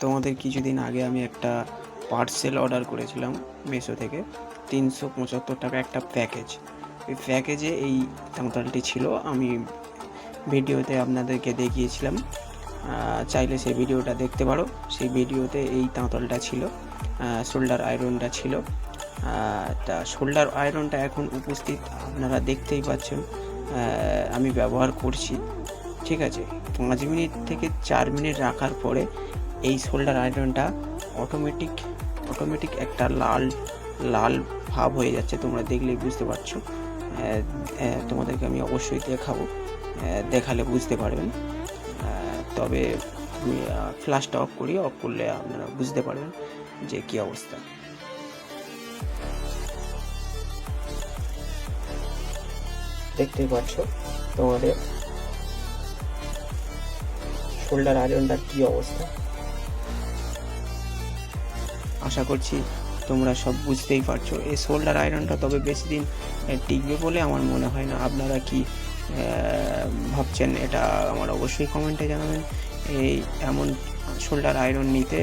তোমাদের কিছুদিন আগে আমি একটা পার্সেল অর্ডার করেছিলাম মিশো থেকে। 375 টাকা একটা প্যাকেজ। ওই প্যাকেজে এই তাঁতলটি ছিল। আমি ভিডিওতে আপনাদেরকে দেখিয়েছিলাম, চাইলে সেই ভিডিওটা দেখতে পারো। সেই ভিডিওতে এই তাঁতলটা ছিল, শোল্ডার আয়রনটা ছিল। তা শোল্ডার আয়রনটা এখন উপস্থিত, আপনারা দেখতেই পাচ্ছেন। আমি ব্যবহার করছি, ঠিক আছে। 5 মিনিট থেকে 4 মিনিট রাখার পরে এই শোল্ডার আয়রনটা অটোমেটিক একটা লাল লাল ভাব হয়ে যাচ্ছে। তোমরা দেখলেই বুঝতে পারছো। তোমাদেরকে আমি অবশ্যই দেখালে বুঝতে পারবেন। তবে আমি ফ্ল্যাশটা অফ করলে আপনারা বুঝতে পারবেন যে কী অবস্থা। দেখতেই পাচ্ছ তোমাদের শোল্ডার আয়রনটার কী অবস্থা। আশা করছি তোমরা সব বুঝতেই পারছো। এই শোল্ডার আয়রনটা তবে বেশি দিন টিকবে বলে আমার মনে হয় না। আপনারা কি ভাবছেন এটা আমার অবশ্যই কমেন্টে জানাবেন। এই এমন শোল্ডার আয়রন নিতে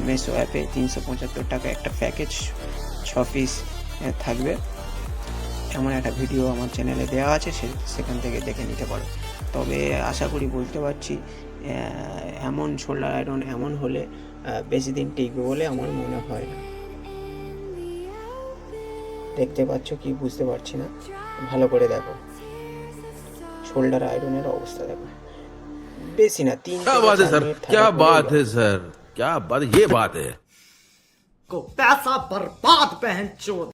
মিশো অ্যাপে 375 টাকা একটা প্যাকেজ 6 পিস থাকবে। এমন একটা ভিডিও আমার চ্যানেলে দেওয়া আছে, সেখান থেকে দেখে নিতে পারো। তবে আশা করি বলতে পারছি, এমন শোল্ডার আয়রন এমন হলে বেশি দিন টিকবে বলে আমার মনে হয় না। দেখতে পাচ্ছ কি বুঝতে পারছি না, ভালো করে দেখো শোল্ডার আয়রনের অবস্থা দেখো। বেশি না, 3 क्या থেকে बात है 4 सर, মিনিট क्या থাকার बात পরে है सर, क्या बात, ये बात है। को पैसा बर्बाद पहन चोद।